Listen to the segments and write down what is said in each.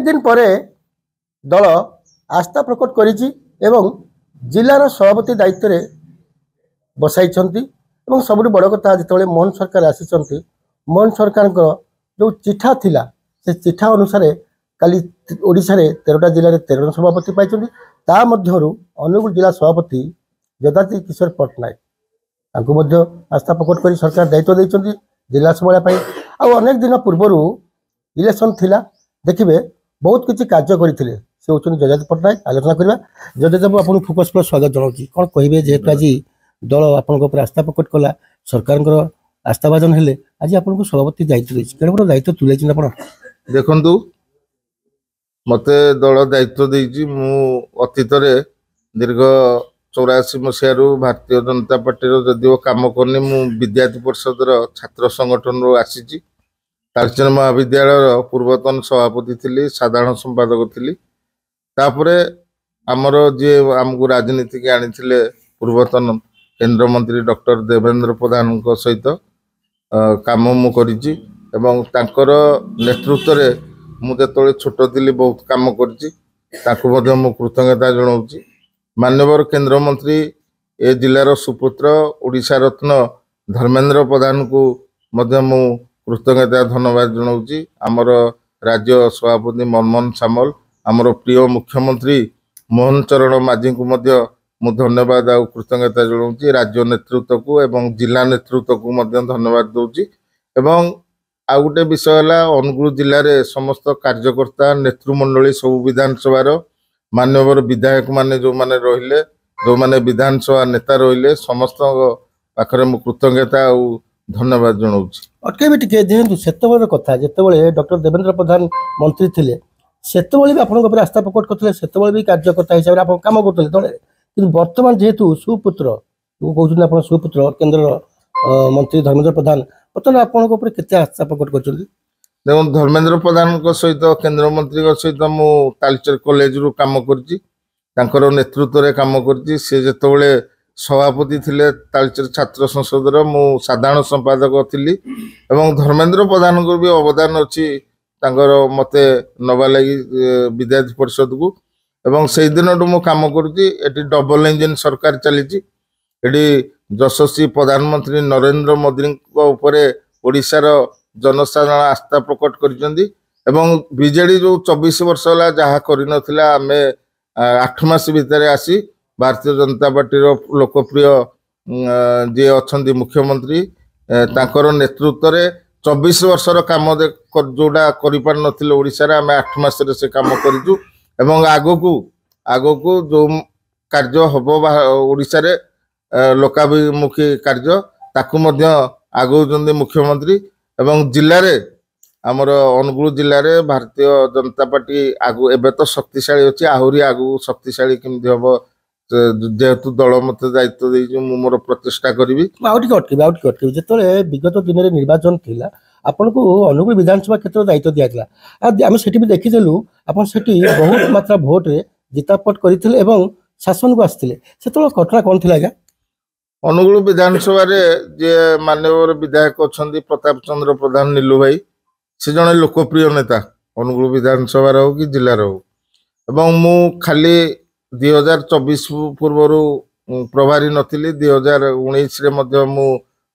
दिन पर दल आस्था प्रकट करिछि एवं जिलार सभापति दायित्व रे बसाई सबुठ बड़ कथा जिते मोहन सरकार आसी मोहन सरकार जो चिठा थिला से चिठा अनुसार काली ओडिशा रे 13टा जिले में 13 सभापति पाई अनुगुल जिला सभापति जदाति किशोर पट्टनायक आस्था प्रकट कर सरकार दायित्व देते जिला संभाला अनेक दिन पूर्वर इलेक्शन थिला देखिए बहुत किसी कार्य करते से होती जजाति पट्टनायक आलोचना करवा जजाति बाबू आपको फोकस प्लस स्वागत जनाऊँ कौन कहे जेहेतु आज दल आप आस्था प्रकट कला सरकार आस्थाभाजन हेले आज आपको सभापति दायित्व देती बड़ा दायित्व तुले देखु मत दल दायित्व देती मु अतीत दीर्घ 84 मसीह भारतीय जनता पार्टी जदिव कम करनी मु विद्यार्थी परिषद छात्र संगठन आसी तालचेर महाविद्यालय पूर्वतन सभापति थी साधारण संपादक थी तापर आमर जी आमको राजनीति की आनी पूर्वतन केंद्र मंत्री डॉक्टर देवेंद्र प्रधान सहित काम मु करिछि एवं तांकर नेतृत्व रे मु जतले छोट थिली बहुत काम करिछि ताकु मध्ये मु कृतज्ञता जणाउछि माननीय केंद्र मंत्री ए जिलार सुपुत्र ओडिशा रत्न धर्मेंद्र प्रधान को मध्ये मु कृतज्ञता धन्यवाद जणाउछि आमर राज्य सभापति मनमोहन सामल आमर प्रिय मुख्यमंत्री मोहन चरण माझी को मध्ये मु धन्यवाद आ कृतज्ञता जणाउछि राज्य नेतृत्व को एवं जिला नेतृत्व को मध्ये धन्यवाद दउछि एवं आ गोटे विषय है अनुगुल जिले में समस्त कार्यकर्ता नेतृमंडली सब विधानसभा माननीय विधायक माने जो माने रहिले जो माने विधानसभा नेता रहिले समस्त पाखरे मु कृतज्ञता आ धन्यवाद जणाउछि अटके टिके जेहेतु सेतबेले कथा जेतेबेले डॉक्टर देवेंद्र प्रधान मंत्री थिले सेतबेले भी आपन ऊपर आस्था प्रकट करथिले सेतबेले भी कार्यकर्ता हिसाब रे आपन काम करथिले तळे कि वर्तमान जेहेतु सुपुत्र कहउछन आपन सुपुत्र केंद्र मंत्री धर्मेंद्र प्रधान बर्तमान आपन ऊपर केते आस्था प्रकट करछथि देखो धर्मेंद्र प्रधान सहित केंद्र मंत्री सहित मु तालचेर कॉलेज रु काम करछि तांकर नेतृत्व रे काम करछि से जेतेबेले सभापति थिले तालचेर छात्र संसद रो मु साधारण संपादक थिली एवं धर्मेंद्र प्रधान को भी अवदान अछि तांकर मते नबा लागि विद्यार्थी परिषद को एवं से दिन मु काम करछि एटी डबल इंजन सरकार चली यशस्वी प्रधानमंत्री नरेंद्र मोदी उपरे ओडिशार जनसाधारण आस्था प्रकट करिसेंती एवं बीजेडी जो 24 वर्ष होला जहा करि नथिला आमे 8 मास भितर आसी भारतीय जनता पार्टी लोकप्रिय जे अछंती मुख्यमंत्री तांकर नेतृत्व रे 24 वर्षर काम जोड़ा करि पार नथिले ओडिसा रे आमे 8 मास रे से काम करिजु एवं आगो जो कार्य हबो ओडिसा रे लोकाभिमुखी कार्य ताकू मध्य आगौचंदी मुख्यमंत्री एवं जिले रे आमर अनुगुल जिले रे भारतीय जनता पार्टी आगु एबे तो शक्तिशाली अछि आहुरी आगु शक्तिशाली केमति हबो जेहेतु दल मत दायित्व देइछु मु मोर प्रचेष्टा करिवि आउट कटके जेतले विगत दिन रे निर्वाचन थिला आपन को अनुगुल विधानसभा क्षेत्र दायित्व दियातला आमे सेठी भी देखिदेलु आपन सेठी बहुत मात्रा भोट रे जितापट करिथिले एवं शासन को आस्थिले सेतलो घटना कोन थिला गा अनुगुल विधानसभा जे माननीय विधायक अच्छा प्रताप चंद्र प्रधान नीलू भाई से जड़े लोकप्रिय नेता अनुगुल विधानसभा हो कि जिलार हो एवं मु खाली 2024 पूर्वर प्रभारी नथिली 2019 रे मध्य मु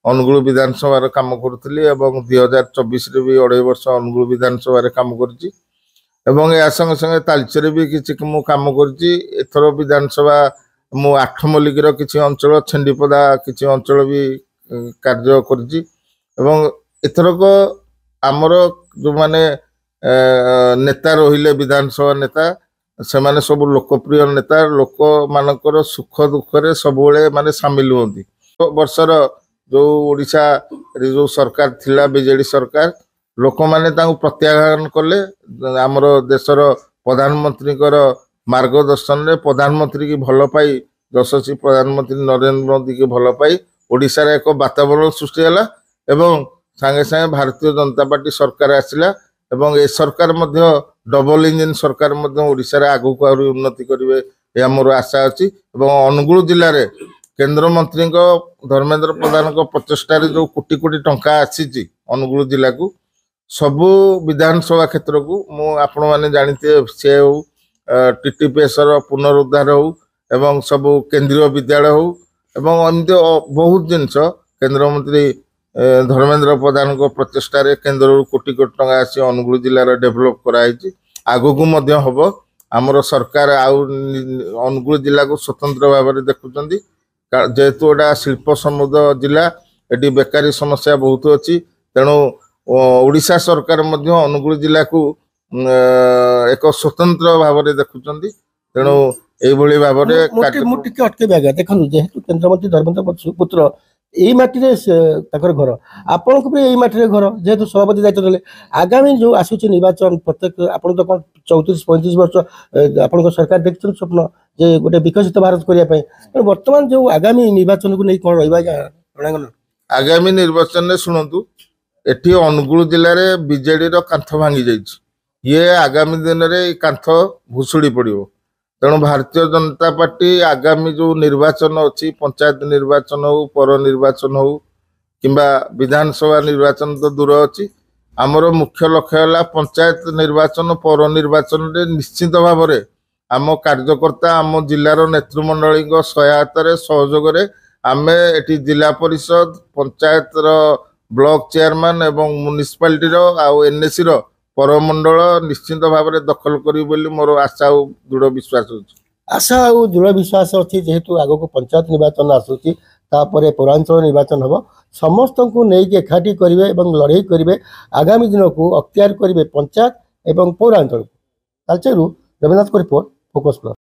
अनुगुल विधानसभा काम करुली एवं 2024 रे भी 2.5 वर्ष अनुगुल विधानसभा काम करछि एवं या संगे संगे तालचेर भी किछि मु काम करछि एथरो विधानसभा मु आठमल्लिक किसी अंचल छेंडीपदा किसी अंचल भी कार्य करछि एवं एथरक आमर जो माने नेता रहिले विधानसभा नेता से माने सब लोकप्रिय नेता लोक मानकर सुख दुख रे सबुले माने शामिल होती वर्षर जो ओडिशा रे जो सरकार थिला बीजेडी सरकार लोक माने तांको प्रत्याख्यान कले आमर देशर प्रधानमंत्री मार्गदर्शन रे प्रधानमंत्री की भल पाई यशस्वी प्रधानमंत्री नरेंद्र मोदी की भल पाई ओडिशा रे एक वातावरण सृष्टि होला एवं सांगे सांगे भारतीय जनता पार्टी सरकार आसिला एवं ए सरकार मध्य डबल इंजन सरकार मध्य ओडिशा रे आगु को आरो उन्नति करिवे या मोर आशा अछि एवं अनुगुल जिल्ला रे केंद्र मंत्री धर्मेंद्र प्रधान प्रचेष्टा जो कोटी कोटी टंका आसी अनुगुल जिला को ସବୁ ବିଧାନସଭା କ୍ଷେତ୍ରକୁ ମୁଁ ଆପଣମାନେ ଜାଣିଥିବେ ସେ ହଉ TTPS ପୁନରୁଦ୍ଧାର ହଉ ଏବଂ ସବୁ କେନ୍ଦ୍ରୀୟ ବିଦ୍ୟାଳୟ ହଉ ଏବଂ ଏମିତି ବହୁତ ଜିନିଷ କେନ୍ଦ୍ରମନ୍ତ୍ରୀ ଧର୍ମେନ୍ଦ୍ର ପ୍ରଧାନଙ୍କ ପ୍ରଚେଷ୍ଟାରେ କେନ୍ଦ୍ରରୁ କୋଟି କୋଟି ଟଙ୍କା ଆସି ଅନୁଗୁଳ ଜିଲ୍ଲାର ଡେଭଲପ କରାଯାଇଛି। ଆଗକୁ ମଧ୍ୟ ହବ। ଆମର ସରକାର ଆଉ ଅନୁଗୁଳ ଜିଲ୍ଲାକୁ ସ୍ୱତନ୍ତ୍ର ଭାବରେ ଦେଖୁଛନ୍ତି ଯେହେତୁ ଏଟା ଶିଳ୍ପ ସମୃଦ୍ଧ ଜିଲ୍ଲା, ଏଠି ବେକାରୀ ସମସ୍ୟା ବହୁତ ଅଛି। ତେଣୁ ଓଡ଼ିଶା ସରକାର ମଧ୍ୟ ଅନୁଗୁଳ ଜିଲ୍ଲାକୁ ଏକ ସ୍ୱତନ୍ତ୍ର ଭାବରେ ଦେଖୁଛନ୍ତି। ତେଣୁ এইভাবে ভাবে ମୁଁ ଟିକେ ଅଟକେଇବି ଆଜ୍ଞା। ଦେଖନ୍ତୁ ଯେହେତୁ କେନ୍ଦ୍ରମନ୍ତ୍ରୀ ଧର୍ମେନ୍ଦ୍ର ପୁତ୍ର ଏଇ ମାଟିରେ ତାଙ୍କର ଘର, ଆପଣଙ୍କୁ ବି ଏଇ ମାଟିରେ ଘର, ଯେହେତୁ ସଭାପତି ଦାୟିତ୍ୱ ନେଲେ ଆଗାମୀ ଯୋଉ ଆସୁଛି ନିର୍ବାଚନ ପ୍ରତ୍ୟେକ ଆପଣ ତ କଣ 34-35 ବର୍ଷ ଆପଣଙ୍କ ସରକାର ଦେଖିଛନ୍ତି ସ୍ୱପ୍ନ ଯେ ଗୋଟେ ବିକଶିତ ଭାରତ କରିବା ପାଇଁ, ତେଣୁ ବର୍ତ୍ତମାନ ଯୋଉ ଆଗାମୀ ନିର୍ବାଚନକୁ ନେଇ କଣ ରହିବ ଆଜ୍ଞା ରଣାଙ୍ଗନ? ଆଗାମୀ ନିର୍ବାଚନରେ ଶୁଣନ୍ତୁ, ଏଠି ଅନୁଗୁଳ ଜିଲ୍ଲାରେ ବିଜେଡିର କାନ୍ଥ ଭାଙ୍ଗି ଯାଇଛି। ଇଏ ଆଗାମୀ ଦିନରେ ଏଇ କାନ୍ଥ ଭୁଷୁଡ଼ି ପଡ଼ିବ। ତେଣୁ ଭାରତୀୟ ଜନତା ପାର୍ଟି ଆଗାମୀ ଯେଉଁ ନିର୍ବାଚନ ଅଛି, ପଞ୍ଚାୟତ ନିର୍ବାଚନ ହଉ, ପୌର ନିର୍ବାଚନ ହଉ କିମ୍ବା ବିଧାନସଭା ନିର୍ବାଚନ ତ ଦୂର ଅଛି, ଆମର ମୁଖ୍ୟ ଲକ୍ଷ୍ୟ ହେଲା ପଞ୍ଚାୟତ ନିର୍ବାଚନ, ପୌର ନିର୍ବାଚନରେ ନିଶ୍ଚିତ ଭାବରେ ଆମ କାର୍ଯ୍ୟକର୍ତ୍ତା ଆମ ଜିଲ୍ଲାର ନେତୃମଣ୍ଡଳୀଙ୍କ ସହାୟତାରେ ସହଯୋଗରେ ଆମେ ଏଠି ଜିଲ୍ଲା ପରିଷଦ, ପଞ୍ଚାୟତର ବ୍ଲକ ଚେୟାରମ୍ୟାନ ଏବଂ ମ୍ୟୁନିସିପାଲିଟିର ଆଉ NACର ପରମଣ୍ଡଳ ନିଶ୍ଚିତ ଭାବରେ ଦଖଲ କରିବୁ ବୋଲି ମୋର ଆଶା ଆଉ ଦୃଢ଼ ବିଶ୍ୱାସ ଅଛି। ଆଶା ଆଉ ଦୃଢ଼ ବିଶ୍ୱାସ ଅଛି, ଯେହେତୁ ଆଗକୁ ପଞ୍ଚାୟତ ନିର୍ବାଚନ ଆସୁଛି, ତାପରେ ପୌରାଞ୍ଚଳ ନିର୍ବାଚନ ହେବ, ସମସ୍ତଙ୍କୁ ନେଇକି ଏକାଠି କରିବେ ଏବଂ ଲଢ଼େଇ କରିବେ, ଆଗାମୀ ଦିନକୁ ଅକ୍ତିଆର କରିବେ ପଞ୍ଚାୟତ ଏବଂ ପୌରାଞ୍ଚଳକୁ। ତାଳଚେରରୁ ରବୀନ୍ଦ୍ରନାଥଙ୍କ ରିପୋର୍ଟ, ଫୋକସ୍ ପ୍ଲସ୍।